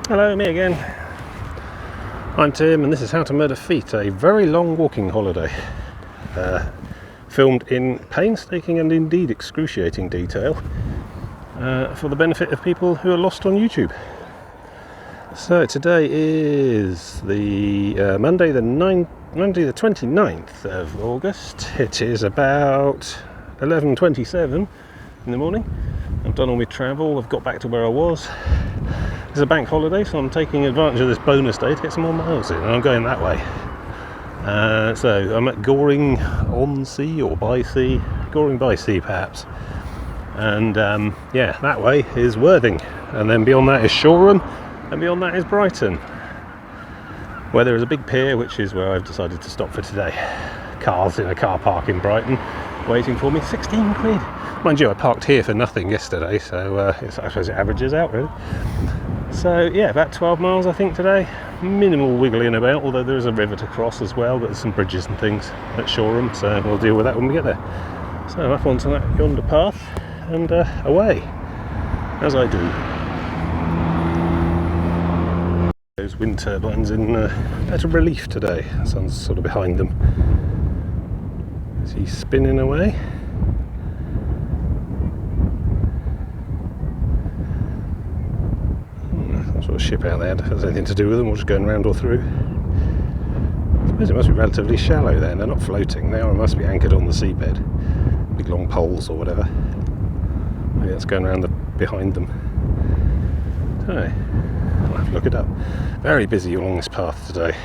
Hello, me again. I'm Tim and this is How to Murder Feet, a very long walking holiday. Filmed in painstaking and indeed excruciating detail for the benefit of people who are lost on YouTube. So today is the Monday the 29th of August. It is about 11:27 in the morning. I've done all my travel, I've got back to where I was. It's a bank holiday, so I'm taking advantage of this bonus day to get some more miles in, and I'm going that way. So I'm at Goring on sea or by sea, Goring by sea perhaps. And yeah, that way is Worthing, and then beyond that is Shoreham, and beyond that is Brighton, where there is a big pier, which is where I've decided to stop for today. Cars in a car park in Brighton waiting for me, 16 quid. Mind you, I parked here for nothing yesterday, so I suppose it averages out really. So yeah, about 12 miles I think today. Minimal wiggling about, although there is a river to cross as well, but there's some bridges and things at Shoreham, so we'll deal with that when we get there. So up onto that yonder path and away, as I do. Those wind turbines in better relief today. The sun's sort of behind them. Is he spinning away? Sort of ship out there, if there's anything to do with them, or just going round or through. I suppose it must be relatively shallow then, they're not floating, they must be anchored on the seabed. Big long poles or whatever. Maybe that's going around behind them. So, I'll have to look it up. Very busy along this path today.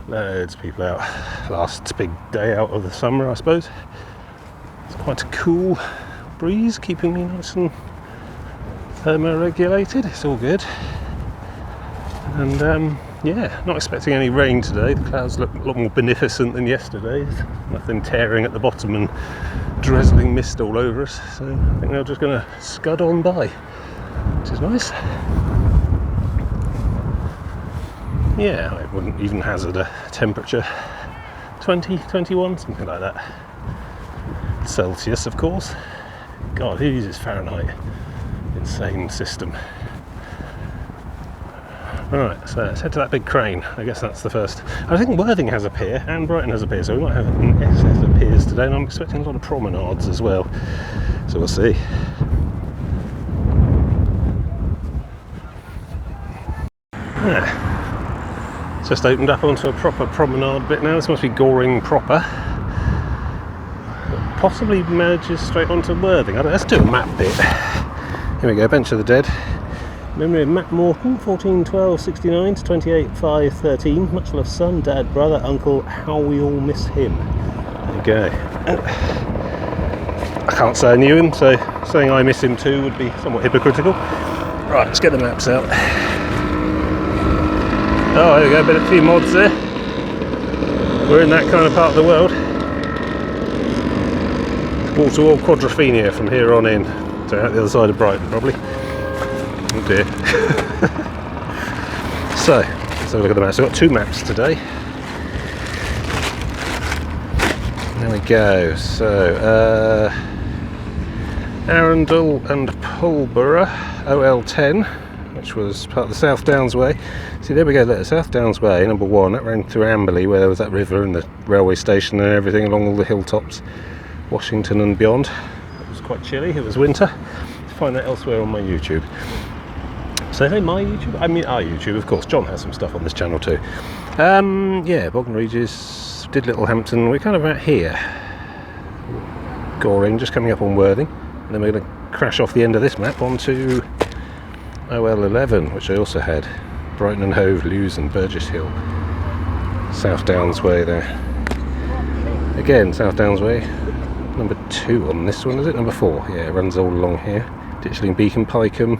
Loads of people out. Last big day out of the summer, I suppose. It's quite a cool breeze, keeping me nice and thermoregulated. It's all good. And yeah, not expecting any rain today. The clouds look a lot more beneficent than yesterday's. Nothing tearing at the bottom and drizzling mist all over us. So I think they're just going to scud on by, which is nice. Yeah, I wouldn't even hazard a temperature 20, 21, something like that. Celsius, of course. God, who uses Fahrenheit? Insane system. Right, so let's head to that big crane. I guess that's the first. I think Worthing has a pier and Brighton has a pier, so we might have an excess of piers today, and I'm expecting a lot of promenades as well. So we'll see. Yeah. It's just opened up onto a proper promenade bit now. This must be Goring proper. Possibly merges straight onto Worthing. I don't know, let's do a map bit. Here we go, Bench of the Dead. Memory of Matt Morton, 14/12/69 to 28/5/13. Much love son, dad, brother, uncle, how we all miss him. There you go. I can't say I knew him, so saying I miss him too would be somewhat hypocritical. Right, let's get the maps out. Oh, there we go, a few mods there. We're in that kind of part of the world. Wall-to-wall quadrophenia from here on in. So out the other side of Brighton, probably. Oh dear. So, let's have a look at the maps. I've got two maps today. There we go. So, Arundel and Pulborough, OL10, which was part of the South Downs Way. See, there we go, the South Downs Way, number one, that ran through Amberley, where there was that river and the railway station and everything along all the hilltops, Washington and beyond. Quite chilly, it was winter. Find that elsewhere on my YouTube. So hey, my YouTube? I mean our YouTube, of course. John has some stuff on this channel too. Yeah, Bognor Regis, did Littlehampton. We're kind of out here. Goring, just coming up on Worthing. And then we're going to crash off the end of this map onto OL11, which I also had. Brighton and Hove, Lewes and Burgess Hill. South Downs Way there. Again, South Downs Way. Number 2 on this one, is it? Number 4, yeah, it runs all along here. Ditchling, Beacon, Pycombe.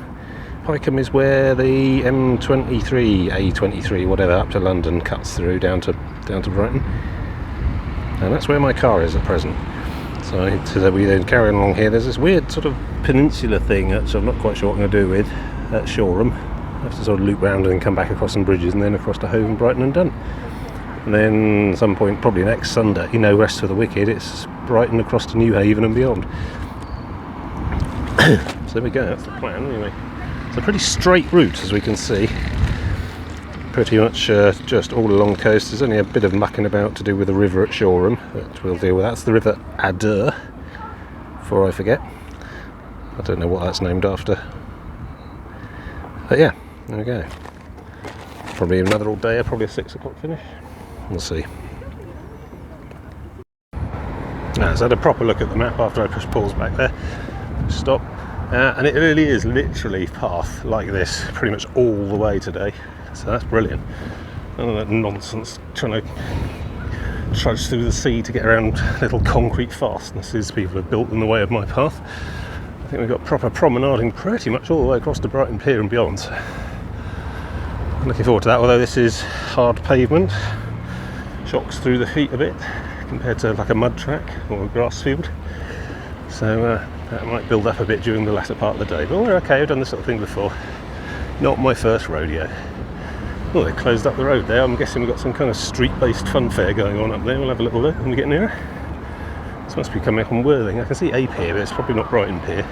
Pycombe is where the M23, A23, whatever, up to London cuts through down to Brighton. And that's where my car is at present. So we then carry on along here. There's this weird sort of peninsula thing, which I'm not quite sure what I'm going to do with at Shoreham. I have to sort of loop round and then come back across some bridges and then across to Hove and Brighton and done. And then at some point, probably next Sunday, rest for the wicked, it's Brighton across to Newhaven and beyond. So there we go, that's the plan anyway. It's a pretty straight route, as we can see. Pretty much just all along the coast. There's only a bit of mucking about to do with the river at Shoreham, that we'll deal with. That's the river Adur, before I forget. I don't know what that's named after. But yeah, there we go. Probably another all day, probably a 6 o'clock finish. We'll see. Now, so I had a proper look at the map after I pushed pause back there. Stop. And it really is literally path like this pretty much all the way today. So that's brilliant. None of that nonsense trying to trudge through the sea to get around little concrete fastnesses people have built in the way of my path. I think we've got proper promenading pretty much all the way across to Brighton Pier and beyond. So I'm looking forward to that, although this is hard pavement. Shocks through the feet a bit compared to like a mud track or a grass field. So that might build up a bit during the latter part of the day. But we're okay, I've done this sort of thing before. Not my first rodeo. Oh, they closed up the road there. I'm guessing we've got some kind of street-based fun fair going on up there. We'll have a little look when we get nearer. This must be coming up on Worthing. I can see a pier, but it's probably not Brighton Pier.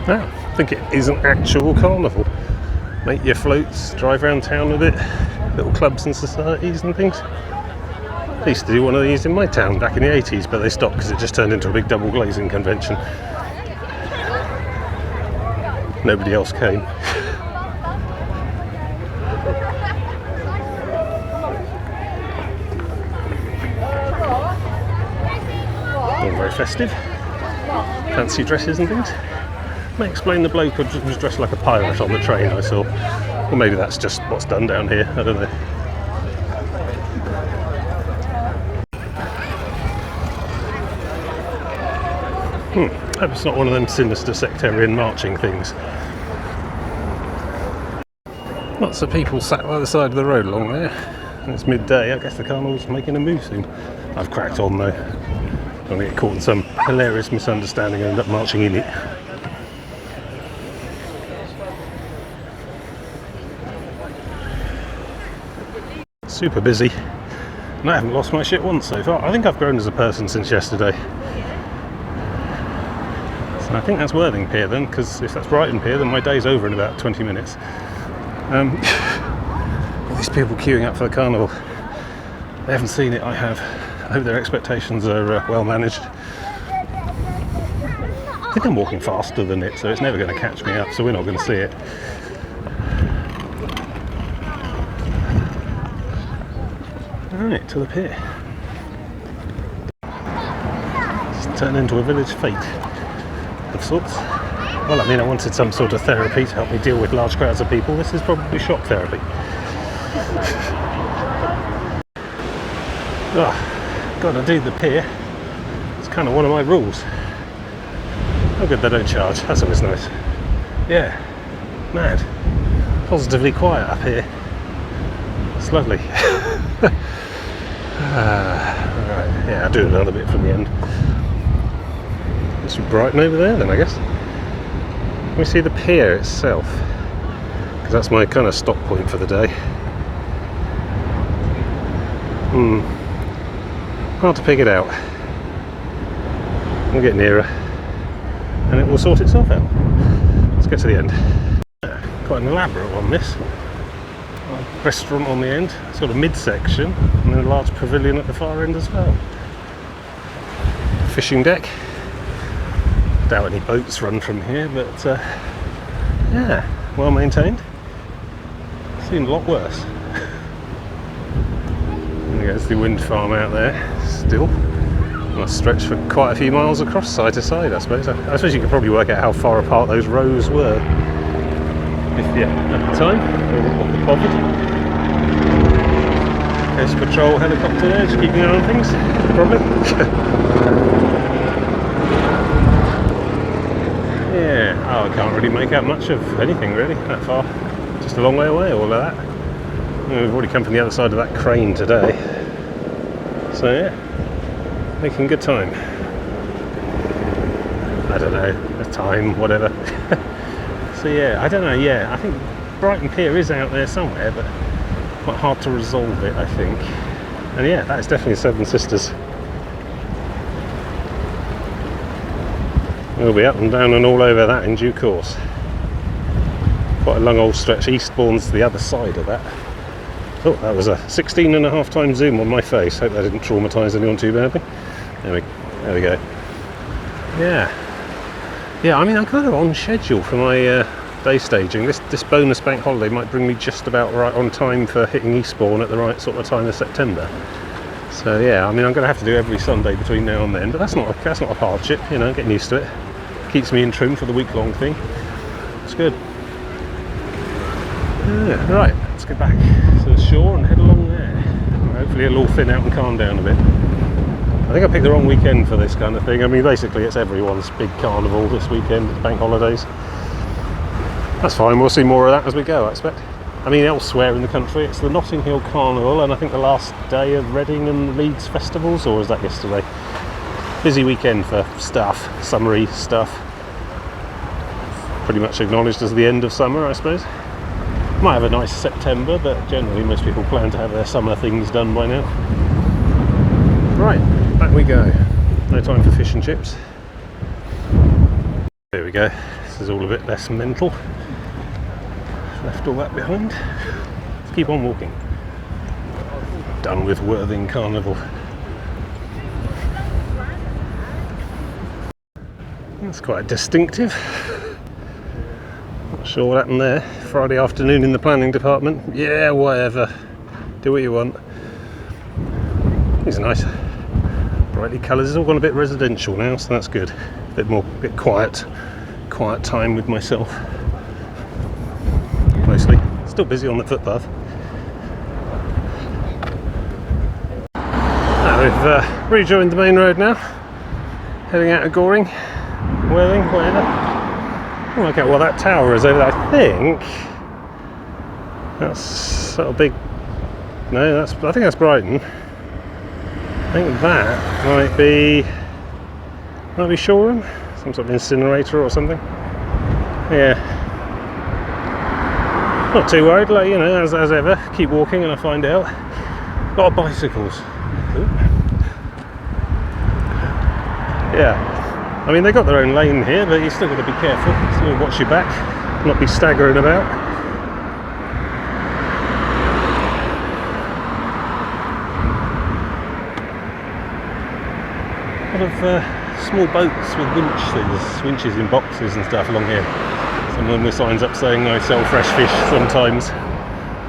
Now, I think it is an actual carnival. Make your floats, drive around town a bit, little clubs and societies and things. I used to do one of these in my town back in the 80s, but they stopped because it just turned into a big double glazing convention. Nobody else came. Very festive, fancy dresses and things. May explain the bloke who was dressed like a pirate on the train I saw, or maybe that's just what's done down here, I don't know. Hope it's not one of them sinister sectarian marching things. Lots of people sat by the side of the road along there, and it's midday. I guess the carnival's making a move soon. I've cracked on though. I'm going to get caught in some hilarious misunderstanding and end up marching in it. Super busy. And I haven't lost my shit once so far. I think I've grown as a person since yesterday. So I think that's Worthing Pier then, because if that's Brighton Pier, then my day's over in about 20 minutes. All these people queuing up for the carnival. They haven't seen it, I have. I hope their expectations are well managed. I think I'm walking faster than it, so it's never going to catch me up, so we're not going to see it. Alright, to the pier. It's turned into a village fete of sorts. Well, I mean, I wanted some sort of therapy to help me deal with large crowds of people. This is probably shock therapy. Gotta do the pier. It's kind of one of my rules. Oh good, they don't charge. That's always nice. Yeah, mad. Positively quiet up here. It's lovely. Right, yeah, I'll do another bit from the end. It's Brighton over there then, I guess. Let me see the pier itself, because that's my kind of stop point for the day. Hard to pick it out. We'll get nearer and it will sort itself out. Let's get to the end. Quite an elaborate one, this. Restaurant on the end, sort of midsection, and then a large pavilion at the far end as well. Fishing deck. Doubt any boats run from here, but yeah, well maintained. Seen a lot worse. There goes the wind farm out there, still. Must stretch for quite a few miles across side to side, I suppose. I suppose you could probably work out how far apart those rows were. If you had the time, or could bothered. There's a patrol helicopter there, just keeping an eye on things, probably. Yeah, oh, I can't really make out much of anything really, that far. Just a long way away, all of that. We've already come from the other side of that crane today. So yeah, making good time. I don't know, the time, whatever. So yeah, I don't know, yeah, I think Brighton Pier is out there somewhere, but quite hard to resolve it, I think. And yeah, that is definitely Seven Sisters. We'll be up and down and all over that in due course. Quite a long old stretch. Eastbourne's the other side of that. Oh, that was a 16.5 times zoom on my face. Hope that didn't traumatise anyone too badly. There we go. Yeah, I mean, I'm kind of on schedule for my day staging. This bonus bank holiday might bring me just about right on time for hitting Eastbourne at the right sort of time of September. So yeah, I mean, I'm going to have to do every Sunday between now and then, but that's not a hardship, you know, getting used to it. Keeps me in trim for the week-long thing. It's good. Yeah, right, let's get back to the shore and head along there. Hopefully it'll all thin out and calm down a bit. I think I picked the wrong weekend for this kind of thing. I mean, basically it's everyone's big carnival this weekend, it's bank holidays. That's fine, we'll see more of that as we go, I expect. I mean, elsewhere in the country it's the Notting Hill Carnival and I think the last day of Reading and Leeds festivals, or was that yesterday? Busy weekend for stuff, summery stuff. Pretty much acknowledged as the end of summer, I suppose. Might have a nice September, but generally most people plan to have their summer things done by now. Right, back we go. No time for fish and chips. There we go. This is all a bit less mental. Left all that behind. Let's keep on walking. Done with Worthing Carnival. That's quite distinctive. Not sure what happened there. Friday afternoon in the planning department. Yeah, whatever. Do what you want. These are nice. Brightly colours. It's all gone a bit residential now, so that's good. A bit quiet time with myself. Mostly. Still busy on the footpath. We've rejoined the main road now. Heading out of Goring, Worthing, whatever. I'll work out what that tower is over there. I think that's sort of big. No, I think that's Brighton. I think that might be Shoreham, some sort of incinerator or something. Yeah, not too worried. Like, you know, as ever, keep walking and I find out. A lot of bicycles. Ooh. Yeah, I mean, they got their own lane here, but you still got to be careful. Still watch your back, not be staggering about. A lot of small boats with winches in boxes and stuff along here. Some of them with signs up saying I sell fresh fish sometimes.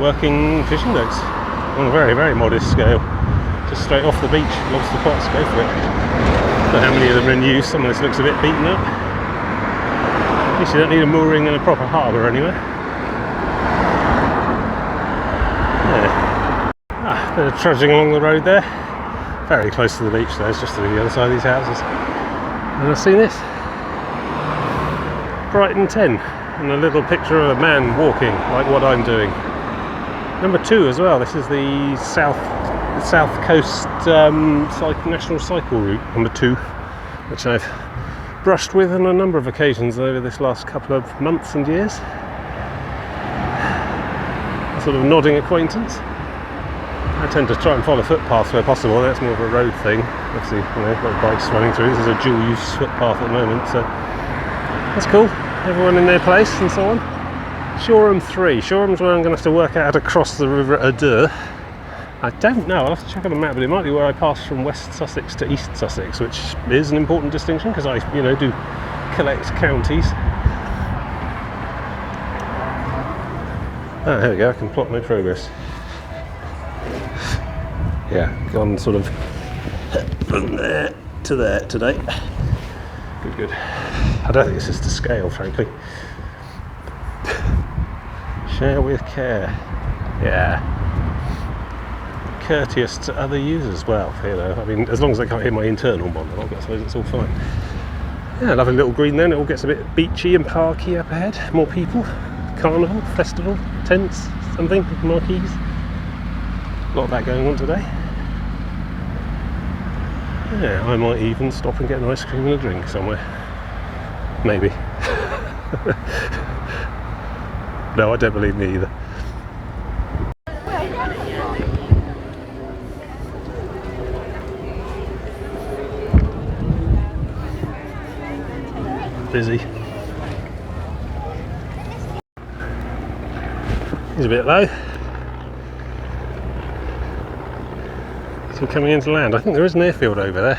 Working fishing boats on a very, very modest scale. Just straight off the beach, lobster pots, go for it. Don't know how many of them are in use. Some of this looks a bit beaten up. At least you don't need a mooring in a proper harbour anyway. Yeah. Bit of trudging along the road there. Very close to the beach though, it's just to the other side of these houses. And I've seen this. Brighton 10. And a little picture of a man walking, like what I'm doing. Number 2 as well. This is the South Coast National Cycle Route, number 2, which I've brushed with on a number of occasions over this last couple of months and years. A sort of nodding acquaintance. I tend to try and follow footpaths where possible. That's more of a road thing. Obviously, you know, got bikes running through. This is a dual-use footpath at the moment, so that's cool. Everyone in their place and so on. Shoreham 3. Shoreham's where I'm going to have to work out how to cross the river Adur. I don't know, I'll have to check on the map, but it might be where I pass from West Sussex to East Sussex, which is an important distinction because I, you know, do collect counties. Ah, there we go, I can plot my progress. Yeah, gone sort of from there to there today. Good. I don't think this is to scale, frankly. Share with care. Yeah. Courteous to other users. Well, you know, I mean, as long as they can't hear my internal monologue, I suppose it's all fine. Yeah, lovely little green then. It all gets a bit beachy and parky up ahead. More people. Carnival, festival, tents, something, marquees. A lot of that going on today. Yeah, I might even stop and get an ice cream and a drink somewhere. Maybe. No, I don't believe me either. busy. He's a bit low. So coming into land, I think there is an airfield over there,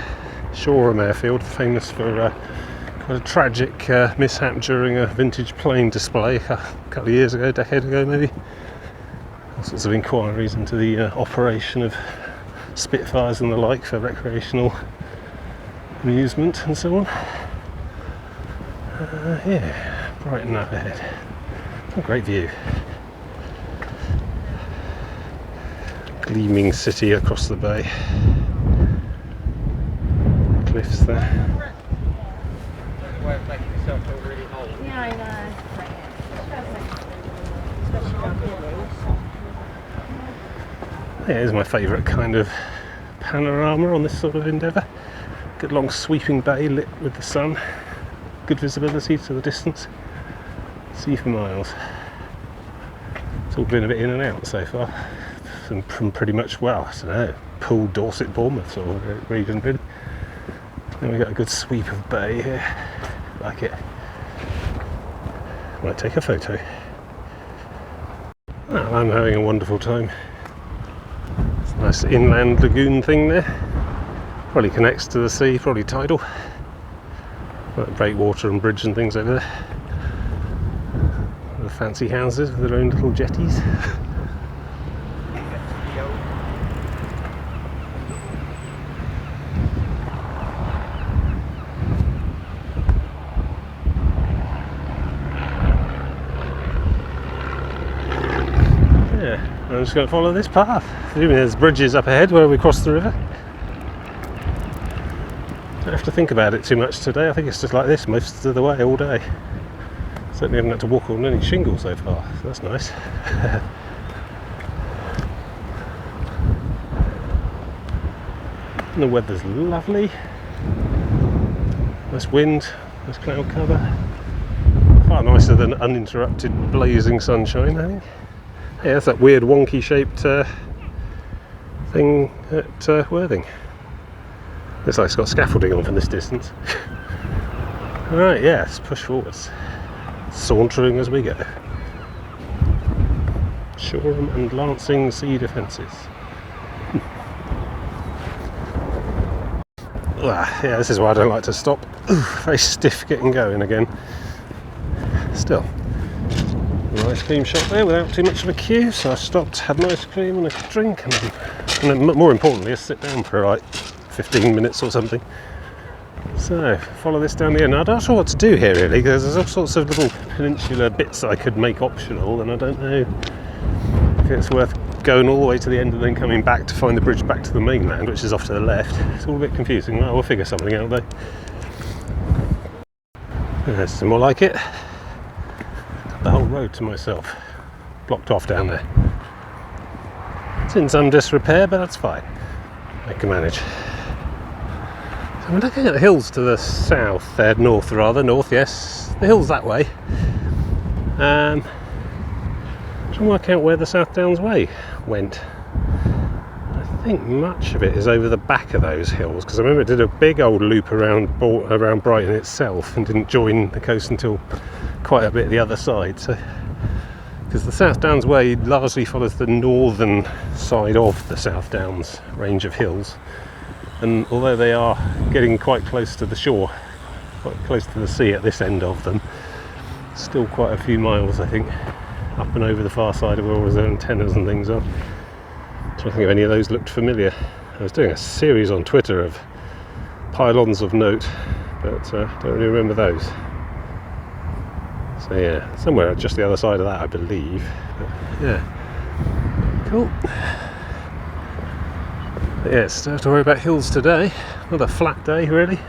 Shoreham airfield, famous for quite a tragic mishap during a vintage plane display a couple of years ago, a decade ago maybe. All sorts of inquiries into the operation of Spitfires and the like for recreational amusement and so on. Yeah, Brighton up ahead. A great view. Gleaming city across the bay. Cliffs there. Yeah, I know. Yeah, it's my favourite kind of panorama on this sort of endeavour. Good long sweeping bay lit with the sun. Good visibility to the distance. See for miles. It's all been a bit in and out so far. From pretty much, well, I don't know, Poole, Dorset, Bournemouth sort of region really. Then we got a good sweep of bay here. Like it. Might take a photo. Well, I'm having a wonderful time. It's a nice inland lagoon thing there. Probably connects to the sea, probably tidal. Like breakwater and bridge and things over there. The fancy houses with their own little jetties. I'm just going to follow this path. Assuming there's bridges up ahead where we cross the river. Don't have to think about it too much today. I think it's just like this most of the way, all day. Certainly haven't had to walk on any shingle so far, so that's nice. And the weather's lovely. Nice wind, nice cloud cover. Far nicer than uninterrupted blazing sunshine, I think. Yeah, that's that weird wonky shaped thing at Worthing. Looks like it's got scaffolding on from this distance. Alright, yeah, let's push forwards. Sauntering as we go. Shoreham and Lancing sea defences. Yeah, this is why I don't like to stop. Very stiff getting going again. Still. An ice cream shop there without too much of a queue, so I stopped, had an ice cream and a drink, and then more importantly, I sit down for like 15 minutes or something. So, follow this down the end. I'm not sure what to do here really, because there's all sorts of little peninsular bits I could make optional, and I don't know if it's worth going all the way to the end and then coming back to find the bridge back to the mainland, which is off to the left. It's all a bit confusing. Well, we'll figure something out though. There's some more like it. The whole road to myself, blocked off down there. It's in some disrepair, but that's fine. I can manage. So I'm looking at the hills to the south, north, yes. The hills that way. Trying to work out where the South Downs Way went. I think much of it is over the back of those hills, because I remember it did a big old loop around Brighton itself and didn't join the coast until quite a bit the other side. So, because the South Downs Way largely follows the northern side of the South Downs range of hills, and although they are getting quite close to the shore, quite close to the sea at this end of them, still quite a few miles I think up and over the far side of where all those antennas and things are. I'm trying to think if any of those looked familiar. I was doing a series on Twitter of pylons of note, but don't really remember those. So yeah, somewhere just the other side of that I believe. But yeah, cool. But yes, don't have to worry about hills today. Not a flat day really.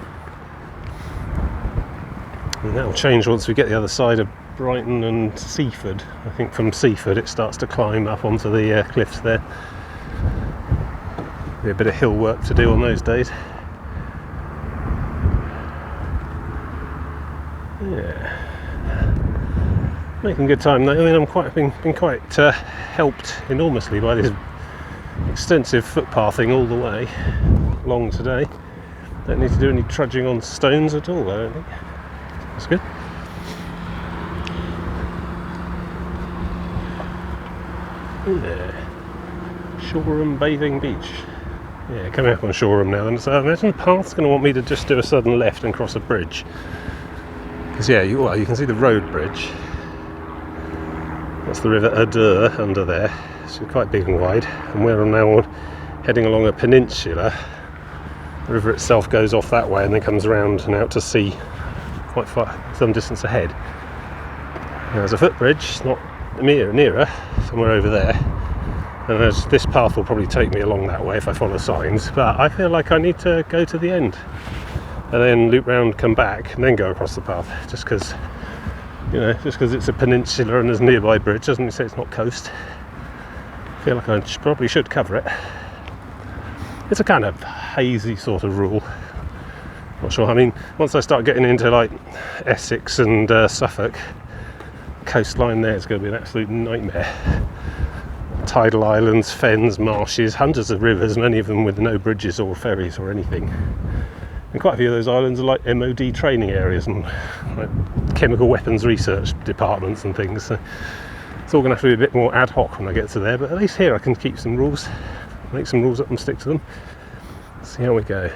And that'll change once we get the other side of Brighton and Seaford. I think from Seaford it starts to climb up onto the cliffs there. Be a bit of hill work to do on those days. Yeah, making good time though. I mean, I'm been quite helped enormously by this extensive footpathing all the way along today. Don't need to do any trudging on stones at all, I don't think. That's good. Yeah. Shoreham Bathing Beach. Yeah, coming up on Shoreham now, and so I imagine the path's going to want me to just do a sudden left and cross a bridge. Because yeah, you can see the road bridge. That's the river Adur under there. It's quite big and wide, and we're now heading along a peninsula. The river itself goes off that way and then comes around and out to sea quite far, some distance ahead. Now, there's a footbridge, not nearer, somewhere over there. And this path will probably take me along that way if I follow signs, but I feel like I need to go to the end and then loop round, come back, and then go across the path, just because it's a peninsula and there's a nearby bridge doesn't say it's not coast. I feel like I probably should cover it. It's a kind of hazy sort of rule. Not sure. I mean, once I start getting into like Essex and Suffolk, coastline there is going to be an absolute nightmare. Tidal islands, fens, marshes, hundreds of rivers, many of them with no bridges or ferries or anything. And quite a few of those islands are like MOD training areas and like chemical weapons research departments and things. So it's all going to have to be a bit more ad hoc when I get to there, but at least here I can keep some rules, make some rules up and stick to them. See how we go.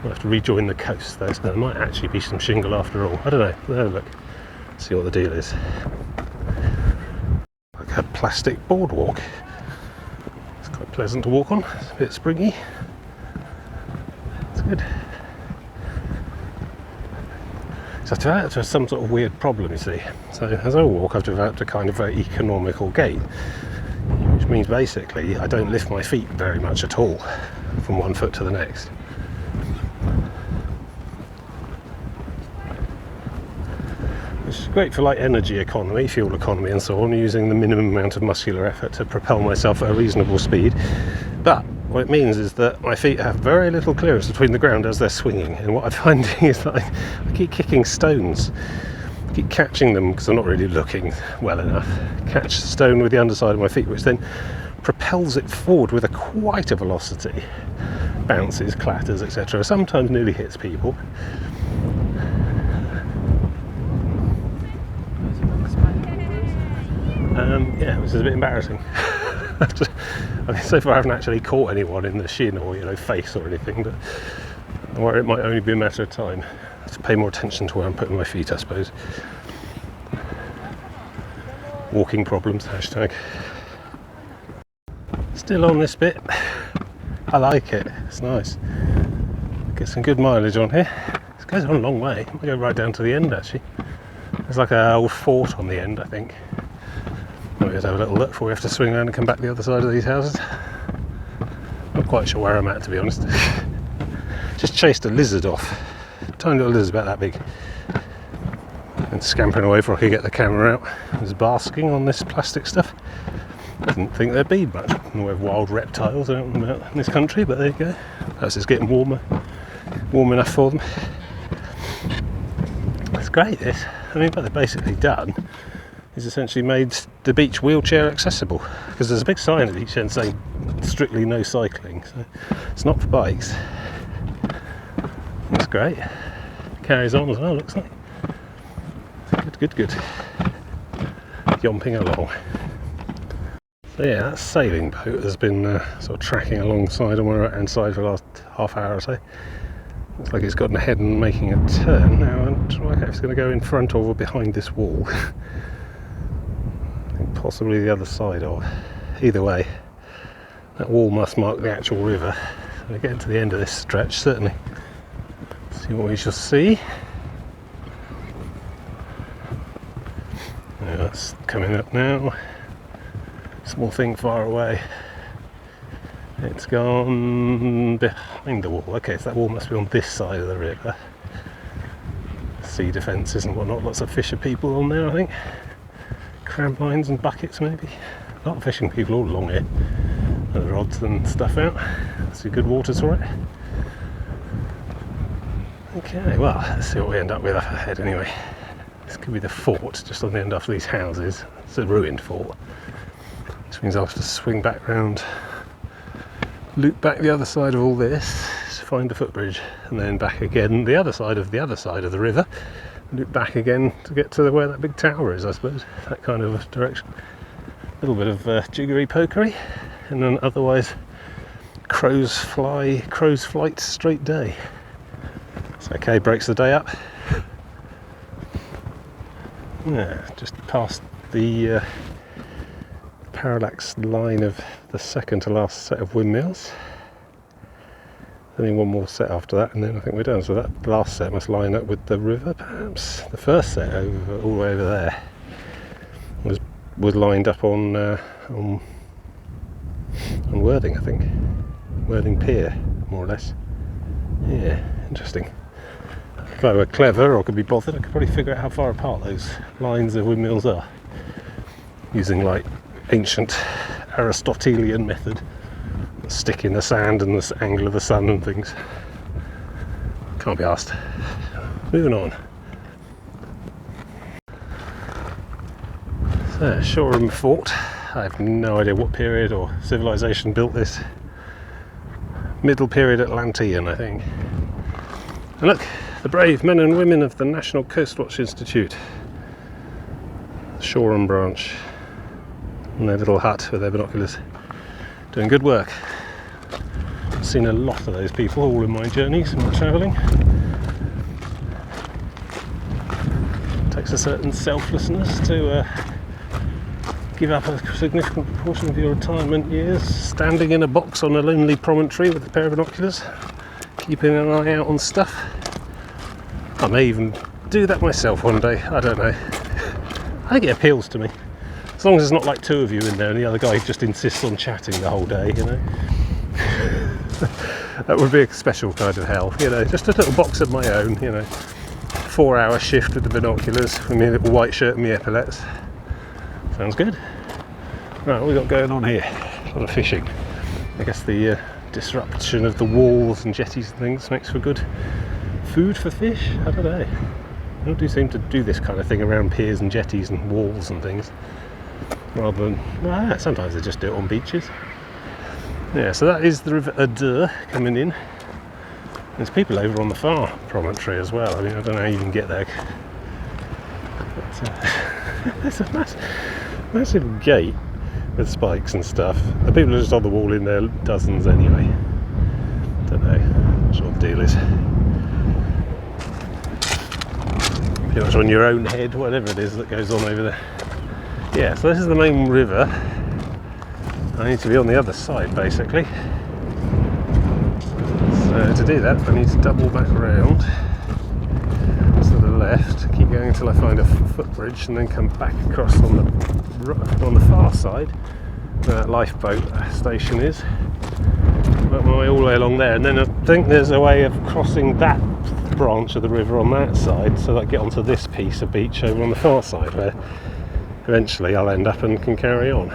I'll have to rejoin the coast though, so there might actually be some shingle after all. I don't know. We'll have a look, see what the deal is. Like a plastic boardwalk. It's quite pleasant to walk on. It's a bit springy. It's good. So I've developed some sort of weird problem, you see. So as I walk, I've developed a kind of very economical gait, which means basically I don't lift my feet very much at all from one foot to the next. Which is great for like energy economy, fuel economy and so on, using the minimum amount of muscular effort to propel myself at a reasonable speed. But what it means is that my feet have very little clearance between the ground as they're swinging, and what I'm finding is that I keep kicking stones. I keep catching them because I'm not really looking well enough. Catch the stone with the underside of my feet, which then propels it forward with quite a velocity. Bounces, clatters, etc. Sometimes nearly hits people. Yeah, which is a bit embarrassing. I mean, so far I haven't actually caught anyone in the shin or face or anything, but I worry it might only be a matter of time. I have to pay more attention to where I'm putting my feet, I suppose. Walking problems, hashtag. Still on this bit. I like it, it's nice. Get some good mileage on here. This goes on a long way. I might go right down to the end actually. There's like an old fort on the end, I think. Maybe let's have a little look before we have to swing around and come back the other side of these houses. Not quite sure where I'm at, to be honest. Just chased a lizard off. Tiny little lizard about that big. And scampering away before I could get the camera out. I was basking on this plastic stuff. I didn't think there'd be much in the way of wild reptiles out and about in this country, but there you go. Perhaps it's getting warm enough for them. It's great, this. I mean, what they've basically done is essentially made the beach wheelchair accessible, because there's a big sign at each end saying strictly no cycling, so it's not for bikes. That's great. Carries on as well, looks like. Good. Yomping along. So yeah, that sailing boat has been sort of tracking alongside on my right hand side for the last half hour or so. Looks like it's gotten ahead and making a turn. Now I'm trying to work out if it's going to go in front of or behind this wall. Possibly the other side of. Either way, that wall must mark the actual river. So we're getting to the end of this stretch, certainly. See what we shall see. Yeah, that's coming up now. Small thing far away. It's gone behind the wall. Okay, so that wall must be on this side of the river. Sea defences and whatnot. Lots of fisher people on there, I think. Crab lines and buckets maybe. A lot of fishing people all along here. Their rods and stuff out. That's good waters for it. Okay, well, let's see what we end up with up ahead anyway. This could be the fort just on the end after these houses. It's a ruined fort. Which means I'll have to swing back round, loop back the other side of all this. It's find the footbridge, and then back again the other side of the river, and back again to get to where that big tower is, I suppose. That kind of direction. A little bit of jiggery pokery, and an otherwise crow's flight straight day. It's okay, breaks the day up. Yeah, just past the parallax line of the second to last set of windmills. Only one more set after that, and then I think we're done. So that last set must line up with the river, perhaps. The first set all the way over there was lined up on Worthing, I think. Worthing Pier, more or less. Yeah, interesting. If I were clever or could be bothered, I could probably figure out how far apart those lines of windmills are, using like ancient Aristotelian method, stick in the sand and the angle of the sun and things. Can't be asked. Moving on. So, Shoreham Fort. I have no idea what period or civilization built this. Middle period Atlantean, I think. And look, the brave men and women of the National Coastwatch Institute. Shoreham branch. In their little hut with their binoculars. Doing good work. I've seen a lot of those people all in my journeys and my travelling. It takes a certain selflessness to give up a significant proportion of your retirement years standing in a box on a lonely promontory with a pair of binoculars, keeping an eye out on stuff. I may even do that myself one day, I don't know. I think it appeals to me. As long as it's not like two of you in there and the other guy just insists on chatting the whole day, you know. That would be a special kind of hell, you know. Just a little box of my own, you know. 4-hour shift with the binoculars, with my little white shirt and my epaulets. Sounds good. Right, what we got going on here? A lot of fishing. I guess the disruption of the walls and jetties and things makes for good food for fish. I don't know. People do seem to do this kind of thing around piers and jetties and walls and things, rather than, well, sometimes they just do it on beaches. Yeah, so that is the river Adur coming in. There's people over on the far promontory as well. I mean, I don't know how you can get there. But, there's a massive gate with spikes and stuff. The people are just on the wall in their dozens anyway. Don't know. Not sure what the deal is. Pretty much on your own head, whatever it is that goes on over there. Yeah, so this is the main river. I need to be on the other side basically. So to do that I need to double back around to the left, keep going until I find a footbridge and then come back across on the far side where that lifeboat station is. Work my way all the way along there, and then I think there's a way of crossing that branch of the river on that side so that I get onto this piece of beach over on the far side where eventually I'll end up and can carry on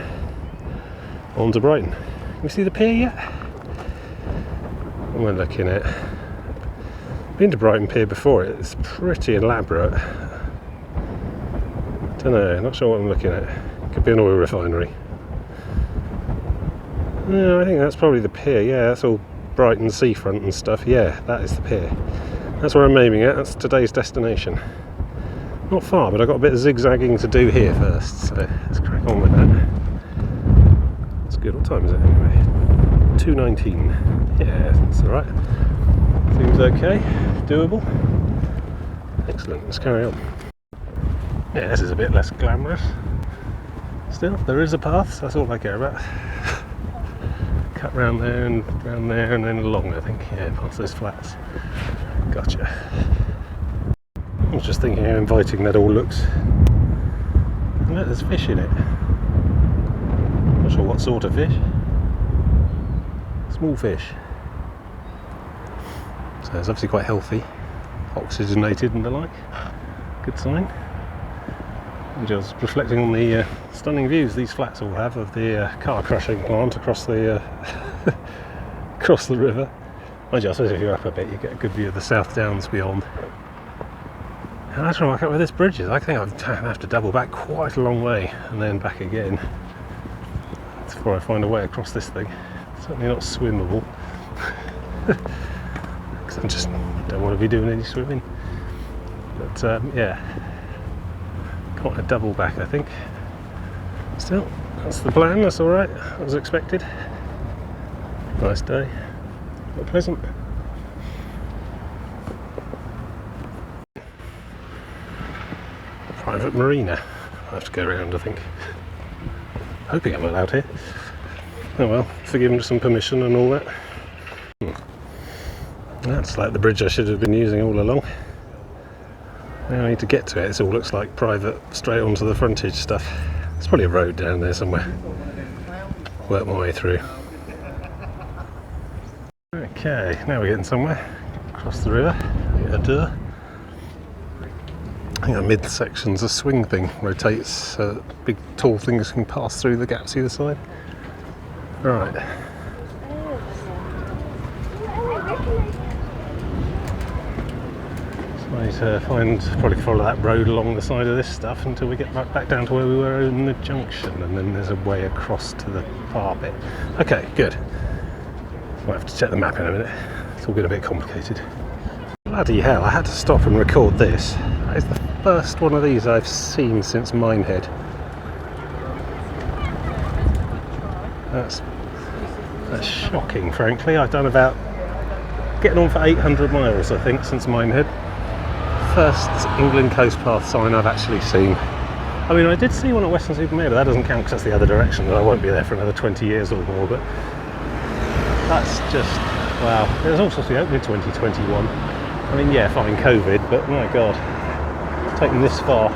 to Brighton. Can you see the pier yet? What am I looking at? Been to Brighton Pier before, it's pretty elaborate. Don't know, not sure what I'm looking at. Could be an oil refinery. No, I think that's probably the pier, yeah, that's all Brighton seafront and stuff. Yeah, that is the pier. That's where I'm aiming at, that's today's destination. Not far, but I've got a bit of zigzagging to do here first, so let's crack on with that. That's good, what time is it anyway? 2:19. Yeah, that's alright. Seems okay, doable. Excellent, let's carry on. Yeah, this is a bit less glamorous. Still, there is a path, so that's all I care about. Cut round there and then along, I think. Yeah, past those flats. Gotcha. I was just thinking how inviting that all looks. And look, there's fish in it. Not sure what sort of fish. Small fish. So it's obviously quite healthy, oxygenated and the like. Good sign. And just reflecting on the stunning views these flats all have of the car crushing plant across the across the river. Mind you, I suppose if you're up a bit you get a good view of the South Downs beyond. And I try to work out where this bridge is. I think I'd have to double back quite a long way and then back again before I find a way across this thing. Certainly not swimmable. I just don't want to be doing any swimming. But yeah, quite a double back, I think. Still, that's the plan. That's all right. As expected. Nice day. Quite pleasant. Private marina. I have to go around, I think. Hoping I'm allowed here. Oh well, forgiven some permission and all that. That's like the bridge I should have been using all along. Now I need to get to it. It all looks like private, straight onto the frontage stuff. There's probably a road down there somewhere. Work my way through. Okay, now we're getting somewhere. Across the river, the adur. I think our mid-section's a swing thing, rotates so big tall things can pass through the gaps either side. Right. So I need to probably follow that road along the side of this stuff until we get right back down to where we were in the junction, and then there's a way across to the far bit. Okay, good. Might have to check the map in a minute. It's all getting a bit complicated. Bloody hell, I had to stop and record this. That is the first one of these I've seen since Minehead. That's shocking, frankly. I've done about getting on for 800 miles, I think, since Minehead. First England coast path sign I've actually seen. I mean, I did see one at Weston-super-Mare, but that doesn't count because that's the other direction, and I won't be there for another 20 years or more, but that's just, wow. There's all sorts to be open in 2021. I mean, yeah, fine, COVID, but my God, it's taken this far.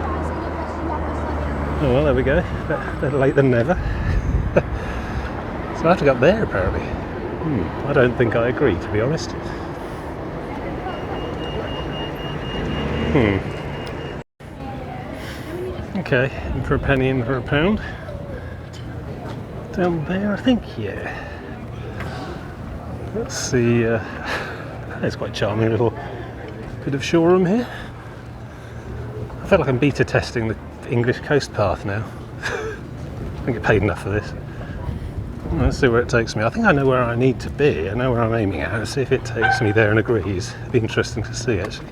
Oh well, there we go. Better late than never. So I have to go up there, apparently. I don't think I agree, to be honest. Okay, in for a penny, in for a pound. Down there, I think, yeah. Let's see. It's quite a charming little bit of Shoreham here. I feel like I'm beta testing the English coast path now. I don't get paid enough for this. Let's see where it takes me. I think I know where I need to be. I know where I'm aiming at. Let's see if it takes me there and agrees. It'd be interesting to see, actually.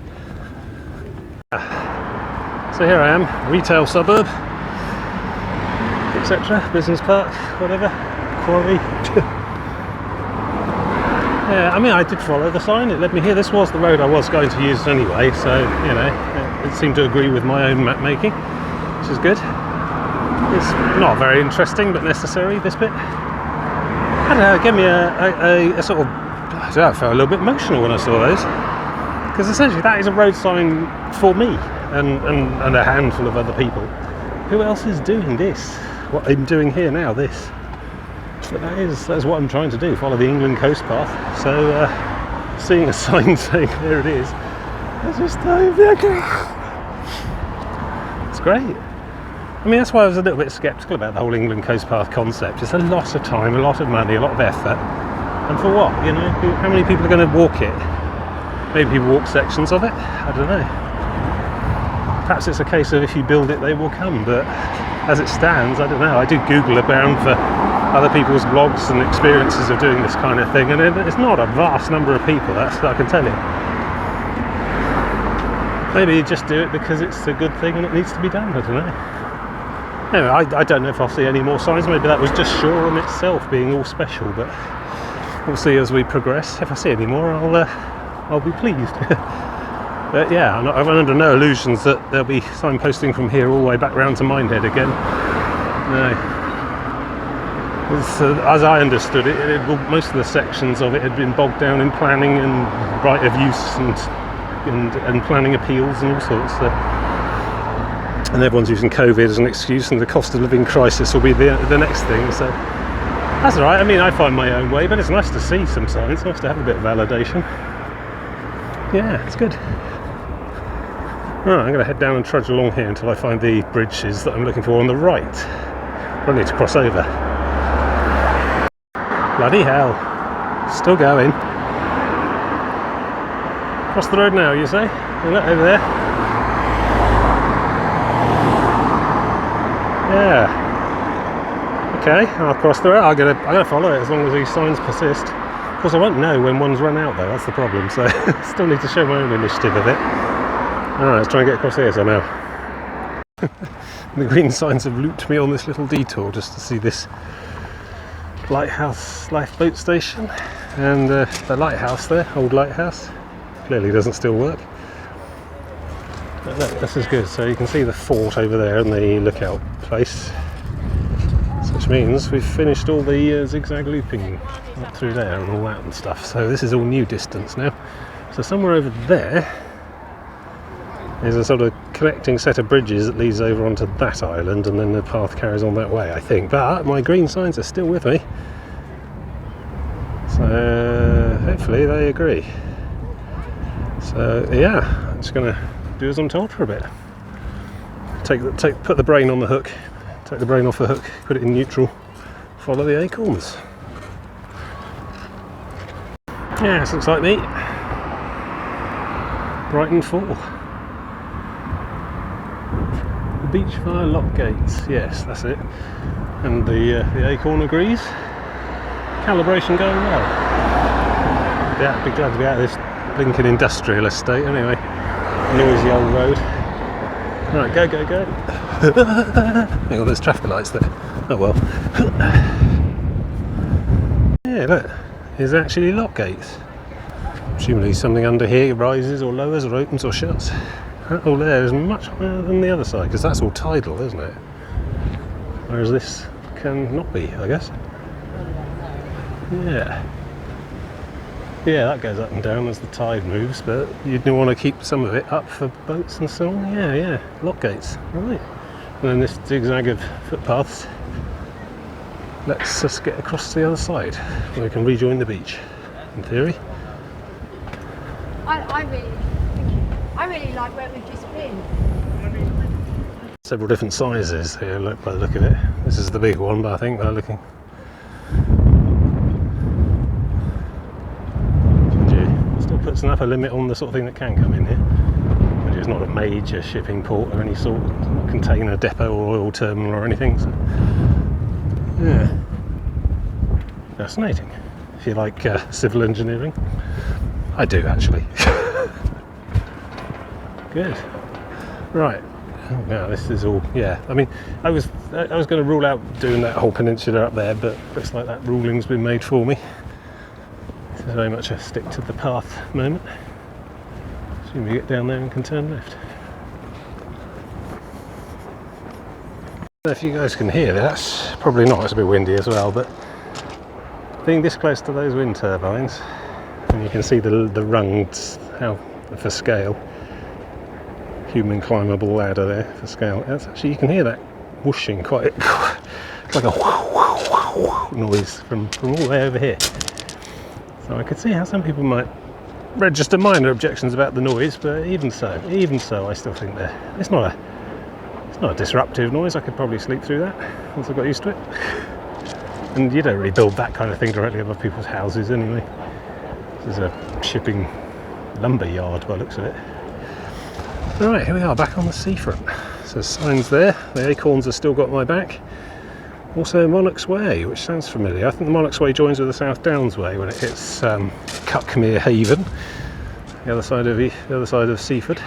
So here I am, retail suburb, etc. Business park, whatever. Quarry. Yeah, I mean, I did follow the sign. It led me here. This was the road I was going to use anyway, so, you know, it seemed to agree with my own map making, which is good. It's not very interesting, but necessary, this bit. I don't know, it gave me a sort of, I don't know, I felt a little bit emotional when I saw those. Because essentially that is a road sign for me and a handful of other people. Who else is doing this? What I'm doing here now, this. But that's what I'm trying to do, follow the England coast path. So seeing a sign saying there it is, it's just, it's great. I mean, that's why I was a little bit sceptical about the whole England coast path concept. It's a lot of time, a lot of money, a lot of effort. And for what, you know? How many people are going to walk it? Maybe people walk sections of it, I don't know. Perhaps it's a case of if you build it, they will come. But as it stands, I don't know. I do Google around for other people's blogs and experiences of doing this kind of thing, and it's not a vast number of people, that's I can tell you. Maybe you just do it because it's a good thing and it needs to be done, I don't know. Anyway, I don't know if I'll see any more signs. Maybe that was just Shoreham itself being all special, but we'll see as we progress. If I see any more, I'll be pleased. But yeah, I'm under no illusions that there'll be signposting from here all the way back round to Minehead again. No. As I understood it, most of the sections of it had been bogged down in planning and right of use and planning appeals and all sorts. And everyone's using COVID as an excuse, and the cost of living crisis will be the next thing. So that's all right. I mean, I find my own way, but it's nice to see some signs. It's nice to have a bit of validation. Yeah, it's good. Right, I'm going to head down and trudge along here until I find the bridges that I'm looking for on the right. I need to cross over. Bloody hell. Still going. Cross the road now, you say? Look over there. Yeah. Okay, I'll cross the road. I'm gonna follow it as long as these signs persist. Of course, I won't know when one's run out though, that's the problem, so I still need to show my own initiative a bit. Alright, let's try and get across here somehow. The green signs have looped me on this little detour just to see this lighthouse lifeboat station, and the lighthouse there, old lighthouse, clearly doesn't still work. But look, this is good, so you can see the fort over there and the lookout place, which means we've finished all the zigzag looping up through there and all that and stuff, so this is all new distance now. So somewhere over there is a sort of connecting set of bridges that leads over onto that island, and then the path carries on that way, I think. But my green signs are still with me, so hopefully they agree. So yeah, I'm just going to do as I'm told for a bit. Put the brain on the hook, take the brain off the hook, put it in neutral, follow the acorns. Yeah, this looks like me. Brighton 4. Beach fire lock gates, yes, that's it. And the acorn agrees. Calibration going well. Yeah, be glad to be out of this blinking industrial estate anyway. Noisy old road. Right, go, go, go. Hang on, there's traffic lights there. Oh well. Yeah, look, there's actually lock gates. Presumably something under here rises or lowers or opens or shuts. That all there is much higher than the other side, because that's all tidal, isn't it? Whereas this can not be, I guess. Yeah. Yeah, that goes up and down as the tide moves, but you'd want to keep some of it up for boats and so on. Yeah, yeah, lock gates, right. And then this zigzag of footpaths lets us get across to the other side, where we can rejoin the beach, in theory. I really like where we've just been. Several different sizes here, look, by the look of it. This is the big one, but I think by looking. Still puts an upper limit on the sort of thing that can come in here. It's not a major shipping port or any sort of container depot or oil terminal or anything. So, yeah, fascinating. If you like civil engineering, I do actually. Good. Right. Oh, yeah, this is all. Yeah. I mean, I was going to rule out doing that whole peninsula up there, but looks like that ruling's been made for me. This is very much a stick to the path moment. Assume we get down there and can turn left. If you guys can hear that's probably not. It's a bit windy as well, but being this close to those wind turbines, and you can see the rungs, how for scale. Human climbable ladder there for scale. That's actually, you can hear that whooshing quite like a noise from all the way over here. So I could see how some people might register minor objections about the noise, but even so, I still think that it's not a disruptive noise. I could probably sleep through that once I got used to it. And you don't really build that kind of thing directly above people's houses anyway. This is a shipping lumber yard by the looks of it. Right, here we are back on the seafront. So signs there, the acorns have still got my back. Also Monarch's Way, which sounds familiar. I think the Monarch's Way joins with the South Downs Way when it hits Cuckmere Haven, the other side of Seaford.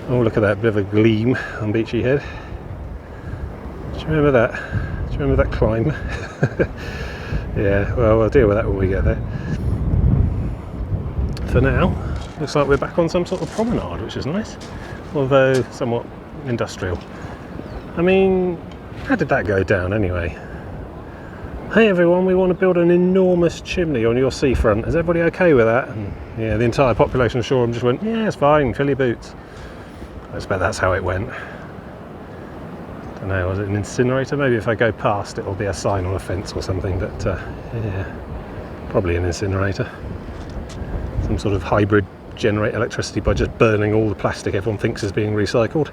Oh, look at that bit of a gleam on Beachy Head. Do you remember that? Do you remember that climb? Yeah, well, we'll deal with that when we get there. For now, looks like we're back on some sort of promenade, which is nice, although somewhat industrial. I mean, how did that go down anyway? Hey everyone, we want to build an enormous chimney on your seafront. Is everybody okay with that? And yeah, the entire population of Shoreham just went, yeah, it's fine, fill your boots. I expect that's how it went. Don't know, was it an incinerator? Maybe if I go past it'll be a sign on a fence or something, but yeah, probably an incinerator. Some sort of hybrid, generate electricity by just burning all the plastic everyone thinks is being recycled.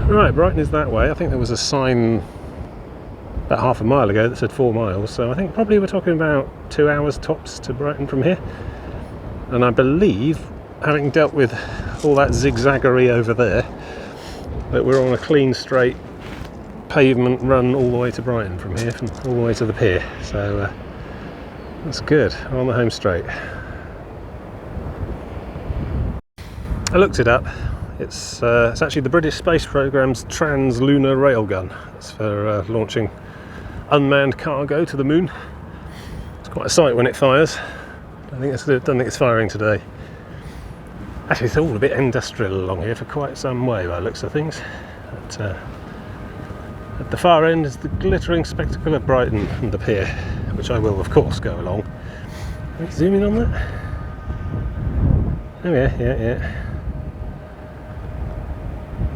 Right, Brighton is that way. I think there was a sign about half a mile ago that said 4 miles, so I think probably we're talking about 2 hours tops to Brighton from here. And I believe, having dealt with all that zigzaggery over there, that we're on a clean straight pavement run all the way to Brighton from here, from all the way to the pier. So That's good. I'm on the home straight. I looked it up. It's actually the British space programme's trans-lunar railgun. It's for launching unmanned cargo to the moon. It's quite a sight when it fires. I don't think it's firing today. Actually, it's all a bit industrial along here for quite some way by the looks of things. At the far end is the glittering spectacle of Brighton and the Pier, which I will, of course, go along. Can we zoom in on that? Oh yeah.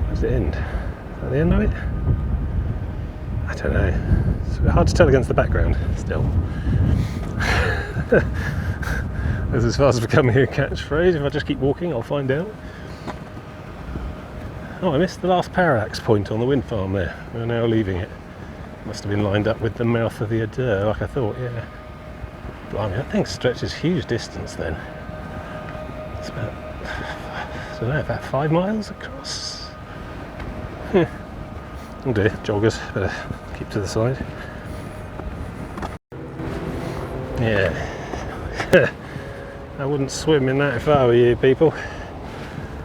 Where's the end? Is that the end of it? I don't know. It's a bit hard to tell against the background, still. That's as far as becoming a catchphrase. If I just keep walking, I'll find out. Oh, I missed the last parallax point on the wind farm there. We're now leaving it. Must have been lined up with the mouth of the adur, like I thought, yeah. Blimey, that thing stretches huge distance then. It's about, I don't know, about 5 miles across. Oh dear, joggers, better keep to the side. Yeah. I wouldn't swim in that if I were you people.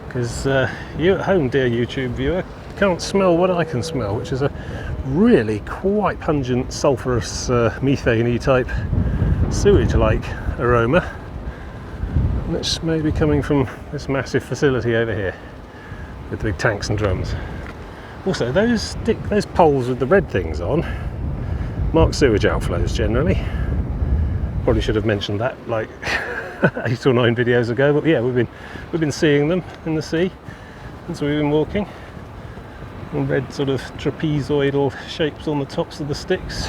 Because you at home, dear YouTube viewer, can't smell what I can smell, which is a really quite pungent sulphurous methane-y type sewage-like aroma, which may be coming from this massive facility over here with the big tanks and drums. Also, those poles with the red things on mark sewage outflows generally. Probably should have mentioned that like 8 or 9 videos ago, but yeah, we've been seeing them in the sea since we've been walking. And red sort of trapezoidal shapes on the tops of the sticks.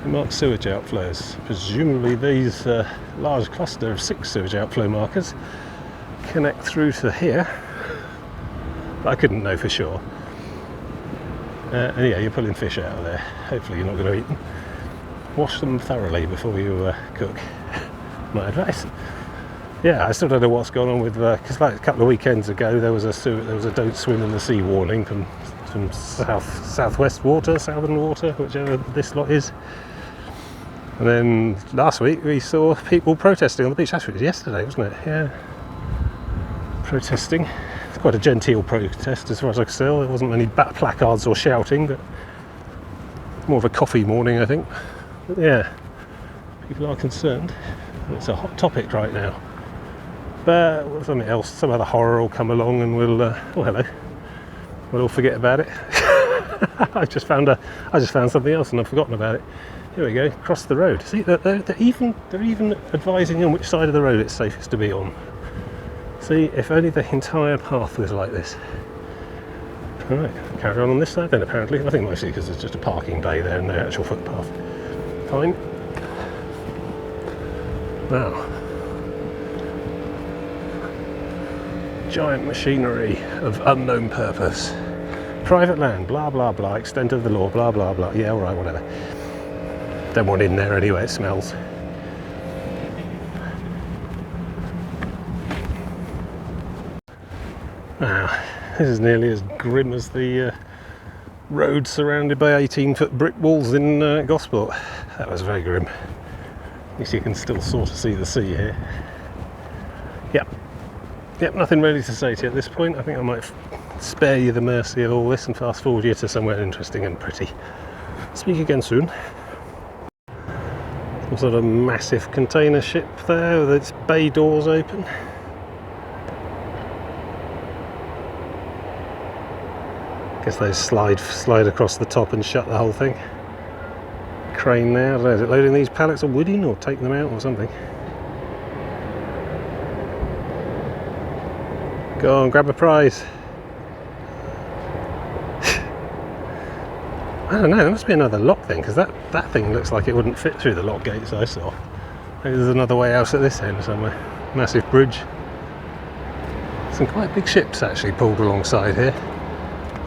They mark sewage outflows. Presumably these large cluster of 6 sewage outflow markers connect through to here, but I couldn't know for sure. And yeah, you're pulling fish out of there. Hopefully you're not going to eat them. Wash them thoroughly before you cook. My advice. Yeah, I still don't know what's gone on with because like a couple of weekends ago there was a don't swim in the sea warning from southwest water, southern water, whichever this lot is. And then last week we saw people protesting on the beach. Actually, it was yesterday, wasn't it? Yeah, protesting. It's quite a genteel protest as far as I could tell. There wasn't many placards or shouting, but more of a coffee morning, I think. But yeah, people are concerned. It's a hot topic right now. But something else, some other horror will come along and we'll, oh hello, we'll all forget about it. I just found something else and I've forgotten about it. Here we go, across the road. See, they're even advising on which side of the road it's safest to be on. See, if only the entire path was like this. Right, carry on this side then apparently. I think mostly because there's just a parking bay there and no actual footpath. Fine. Now, giant machinery of unknown purpose. Private land, blah blah blah, extent of the law, blah blah blah. Yeah, alright, whatever. Don't want in there anyway, it smells. Now, this is nearly as grim as the road surrounded by 18-foot brick walls in Gosport. That was very grim. At least you can still sort of see the sea here. Yep, nothing really to say to you at this point. I think I might spare you the mercy of all this and fast forward you to somewhere interesting and pretty. Speak again soon. Some sort of massive container ship there with its bay doors open. Guess those slide across the top and shut the whole thing. Crane there, I don't know, is it loading these pallets of wood in or taking them out or something? Go on, grab a prize. I don't know, there must be another lock thing, because that thing looks like it wouldn't fit through the lock gates I saw. Maybe there's another way out at this end somewhere. Massive bridge. Some quite big ships actually pulled alongside here.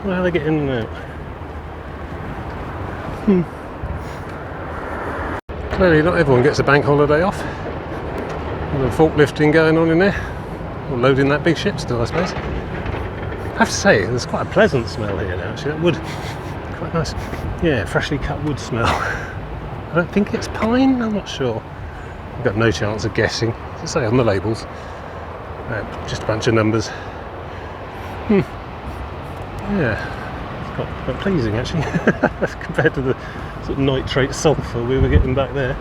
Well, how are they getting in and out? Clearly not everyone gets a bank holiday off. A little forklifting going on in there. Or loading that big ship still, I suppose. I have to say, there's quite a pleasant smell here now actually. That wood, quite nice. Yeah, freshly cut wood smell. I don't think it's pine, I'm not sure. I've got no chance of guessing. As I say on the labels, just a bunch of numbers. Yeah, it's quite pleasing actually, compared to the sort of nitrate sulphur we were getting back there.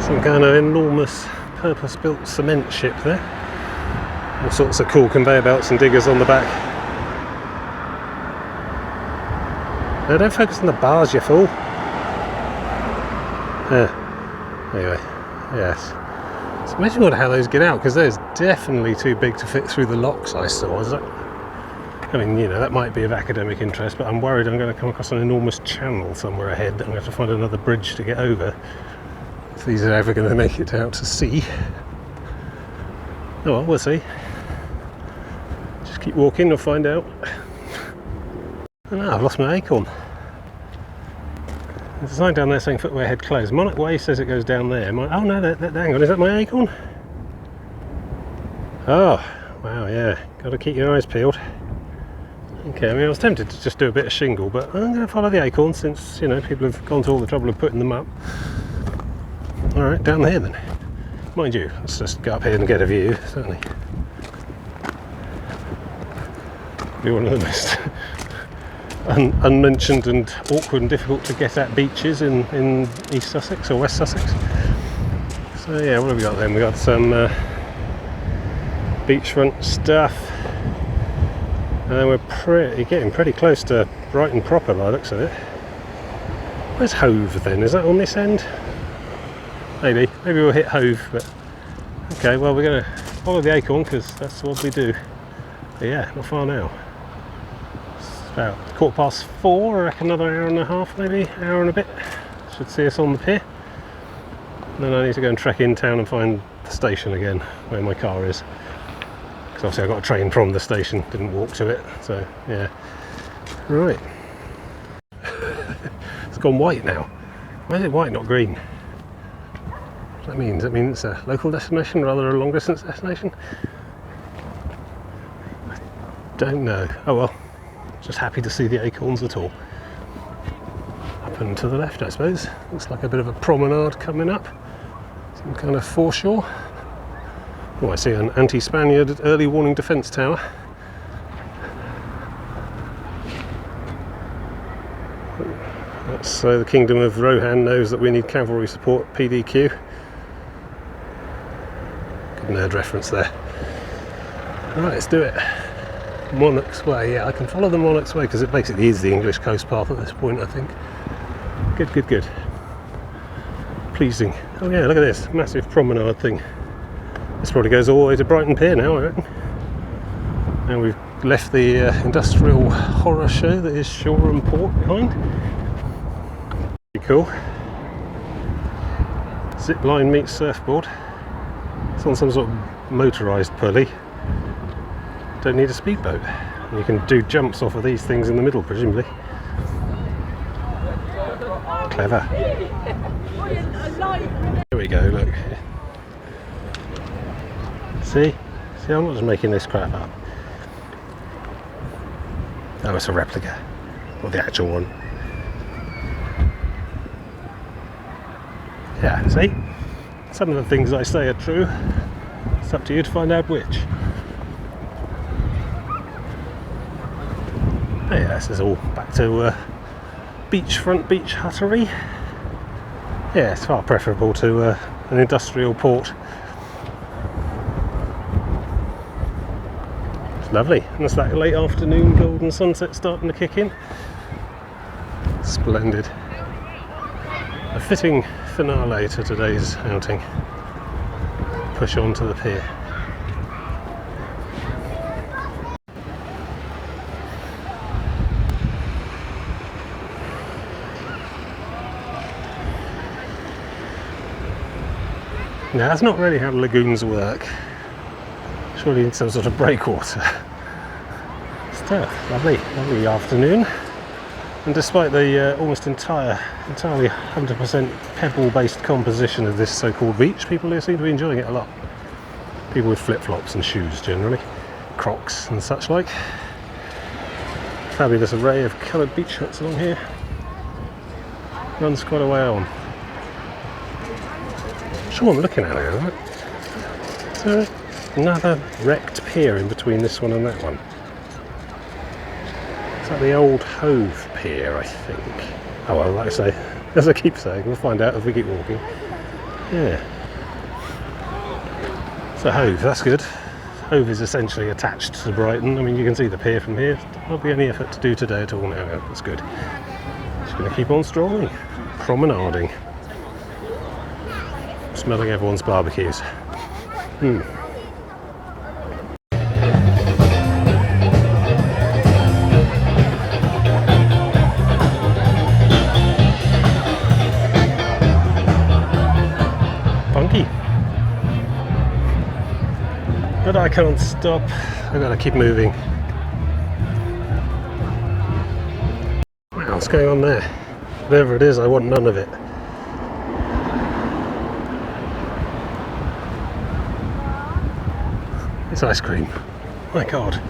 Some kind of enormous purpose-built cement ship there. All sorts of cool conveyor belts and diggers on the back. No, don't focus on the bars, you fool. Anyway, yes. So imagine how those get out, because there's definitely too big to fit through the locks I saw. Is that? I mean, you know, that might be of academic interest, but I'm worried I'm going to come across an enormous channel somewhere ahead that I'm going to have to find another bridge to get over. If these are ever going to make it out to sea. Oh well, we'll see. Just keep walking, we'll find out. Oh no, I've lost my acorn. There's a sign down there saying footwear head closed. Monarch Way says it goes down there. Oh no, hang on, is that my acorn? Oh, wow, yeah. Got to keep your eyes peeled. Okay, I mean, I was tempted to just do a bit of shingle, but I'm going to follow the acorn since, you know, people have gone to all the trouble of putting them up. Alright, down there then. Mind you, let's just go up here and get a view, certainly. Be one of the most unmentioned and awkward and difficult to get at beaches in East Sussex or West Sussex. So yeah, what have we got then? We got some beachfront stuff, and we're getting pretty close to Brighton proper by the looks of it. Where's Hove then? Is that on this end? Maybe we'll hit Hove, but okay, well we're going to follow the acorn because that's what we do. But yeah, not far now. It's about 4:15, I reckon another hour and a half, maybe, hour and a bit. Should see us on the pier. And then I need to go and trek in town and find the station again, where my car is. Because obviously I got a train from the station, didn't walk to it, so yeah. Right. It's gone white now. Why is it white, not green? What that means? That means it's a local destination rather than a long distance destination? I don't know. Oh well, just happy to see the acorns at all. Up and to the left, I suppose. Looks like a bit of a promenade coming up. Some kind of foreshore. Oh, I see an anti-Spaniard early warning defence tower. So the Kingdom of Rohan knows that we need cavalry support, PDQ. Good nerd reference there. Right, let's do it. Monarch's Way, yeah, I can follow the Monarch's Way because it basically is the English coast path at this point, I think. Good. Pleasing. Oh yeah, look at this, massive promenade thing. This probably goes all the way to Brighton Pier now, I reckon. And we've left the industrial horror show that is Shoreham Port behind. Pretty cool. Zip line meets surfboard. It's on some sort of motorised pulley. Don't need a speedboat. And you can do jumps off of these things in the middle, presumably. Clever. Here we go, look. See, I'm not just making this crap up. Oh, it's a replica, or the actual one. Yeah, see? Some of the things I say are true. It's up to you to find out which. Oh yeah, this is all back to beachfront beach huttery. Yeah, it's far preferable to an industrial port. It's lovely, and it's that late afternoon golden sunset starting to kick in. Splendid. A fitting finale to today's outing. Push on to the pier. Now that's not really how lagoons work. Surely you need some sort of breakwater. Still, lovely afternoon. And despite the almost entirely 100% pebble-based composition of this so-called beach, people here seem to be enjoying it a lot. People with flip-flops and shoes generally. Crocs and such like. Fabulous array of coloured beach huts along here. Runs quite a way on. Sure, I'm looking at it, isn't it? Is there another wrecked pier in between this one and that one? It's like the old Hove Pier, I think. Oh well, like I say, as I keep saying, we'll find out as we keep walking. Yeah. So Hove, that's good. Hove is essentially attached to Brighton. I mean, you can see the pier from here. There'll be any effort to do today at all now. That's good. Just going to keep on strolling, promenading, smelling everyone's barbecues. Funky. But I can't stop. I've got to keep moving. Wow, what's going on there? Whatever it is, I want none of it. It's ice cream. My God.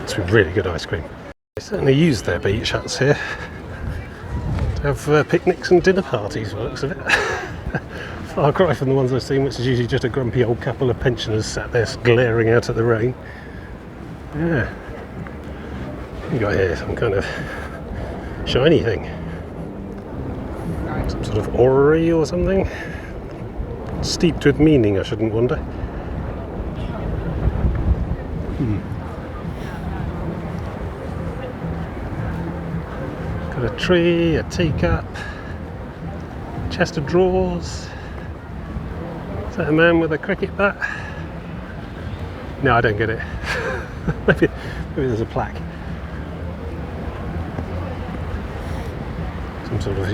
It's really good ice cream. They certainly use their beach huts here to have picnics and dinner parties, by the looks of it. Far cry from the ones I've seen, which is usually just a grumpy old couple of pensioners sat there glaring out at the rain. Yeah. You got here some kind of shiny thing. Some sort of orrery or something. Steeped with meaning, I shouldn't wonder. Got a tree, a teacup, chest of drawers. Is that a man with a cricket bat? No, I don't get it. maybe there's a plaque. Some sort of,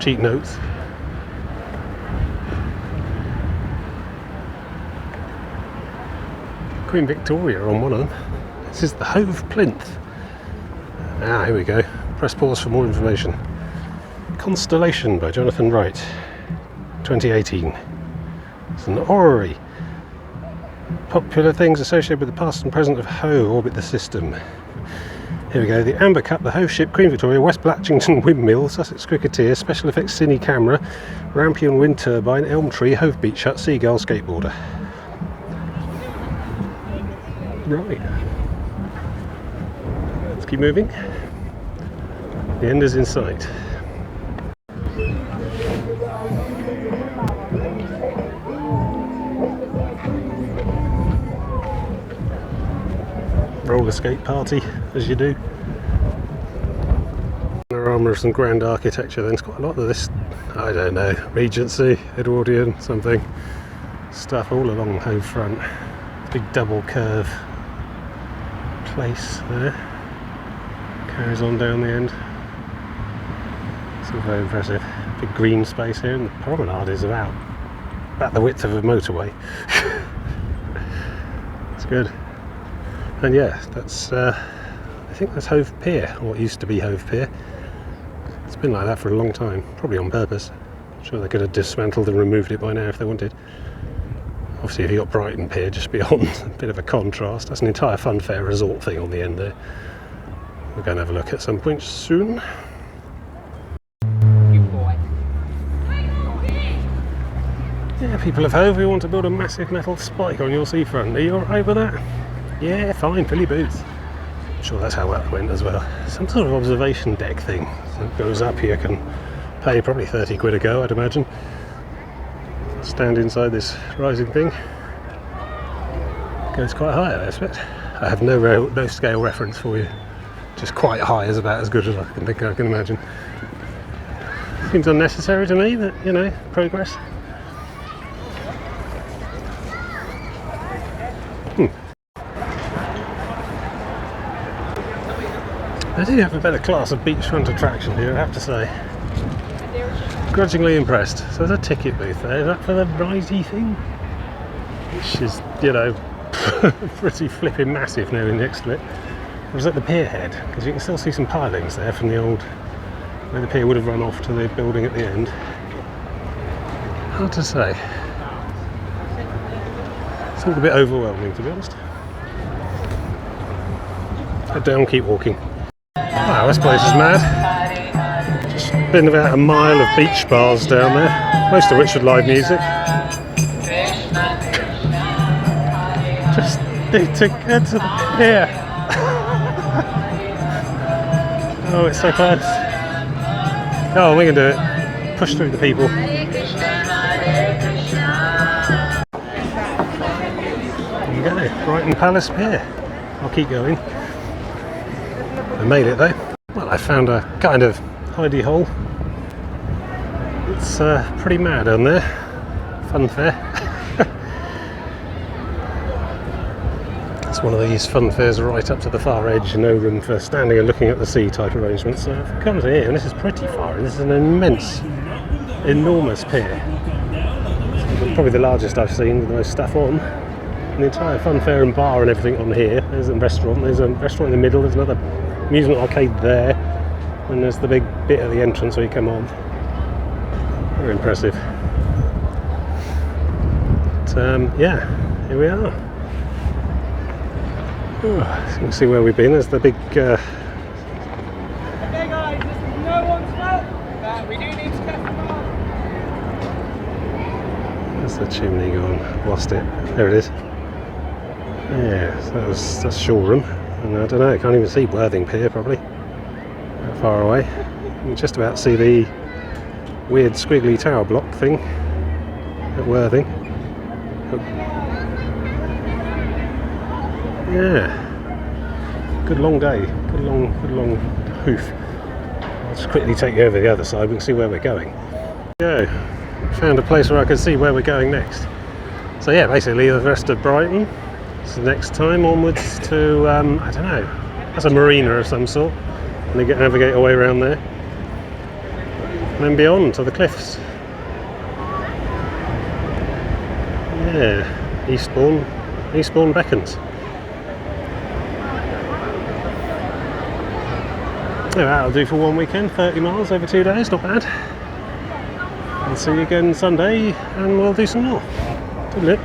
cheat notes. Queen Victoria on one of them. This is the Hove Plinth. Ah, here we go. Press pause for more information. Constellation by Jonathan Wright, 2018. It's an orrery. Popular things associated with the past and present of Hove orbit the system. Here we go. The Amber Cup, the Hove Ship, Queen Victoria, West Blatchington Windmill, Sussex Cricketer, Special Effects Cine Camera, Rampion Wind Turbine, Elm Tree, Hove Beach Hut, Seagull, Skateboarder. Right. Let's keep moving. The end is in sight. Roller skate party, as you do. Panorama of some grand architecture. Then it's quite a lot of this, I don't know, Regency, Edwardian, something stuff all along Hove front. Big double curve place there. Carries on down the end. It's all very impressive. Big green space here, and the promenade is about the width of a motorway. It's good. And yeah, that's I think that's Hove Pier, or what used to be Hove Pier. It's been like that for a long time, probably on purpose. I'm sure they could have dismantled and removed it by now if they wanted. Obviously, if you got Brighton Pier just beyond, a bit of a contrast. That's an entire fun fair resort thing on the end there. We're going to have a look at some point soon. Yeah, people of Hove, we want to build a massive metal spike on your seafront. Are you alright with that? Yeah, fine, fill your boots. I'm sure that's how that went as well. Some sort of observation deck thing that goes up here, can pay probably 30 quid a go, I'd imagine. Stand inside this rising thing. Goes quite high, I expect. I have no scale reference for you. Just quite high is about as good as I can imagine. Seems unnecessary to me, but progress. They do have a better class of beachfront attraction here, I have to say. Grudgingly impressed. So there's a ticket booth there. Is that for the risey thing? Which is, pretty flipping massive now next to it. Or is that the pier head? Because you can still see some pilings there from the old, where the pier would have run off to the building at the end. Hard to say. So all a bit overwhelming, to be honest. Head down, keep walking. Wow, this place is mad. Just been about a mile of beach bars down there, most of which with live music. Just need to get to the pier. Oh, it's so close. Oh, we can do it. Push through the people. There you go, Brighton Palace Pier. I'll keep going. I made it though. Well, I found a kind of hidey hole. It's pretty mad on there. Fun fair. It's one of these fun fairs right up to the far edge, no room for standing and looking at the sea type arrangements. So if it comes here, and this is pretty far, and this is an enormous pier. It's probably the largest I've seen with the most stuff on. And the entire fun fair and bar and everything on here. There's a restaurant in the middle, there's another amusement arcade there, and there's the big bit at the entrance where you come on. Very impressive. But, yeah, here we are. Oh, so you can see where we've been. There's the big Okay guys, this is no one's fault, but we do need to get them on. There's the chimney gone. Lost it. There it is. Yeah, so that's Shoreham. And I don't know, I can't even see Worthing Pier probably. That far away. You can just about see the weird squiggly tower block thing at Worthing. Yeah. Good long day. Good long hoof. I'll just quickly take you over the other side, we can see where we're going. Go. Found a place where I can see where we're going next. So yeah, basically the rest of Brighton. So next time onwards to, I don't know, that's a marina of some sort. And they navigate our way around there. And then beyond to the cliffs. Yeah, Eastbourne beckons. So that'll do for one weekend, 30 miles over 2 days, not bad. I'll see you again Sunday and we'll do some more. Good luck.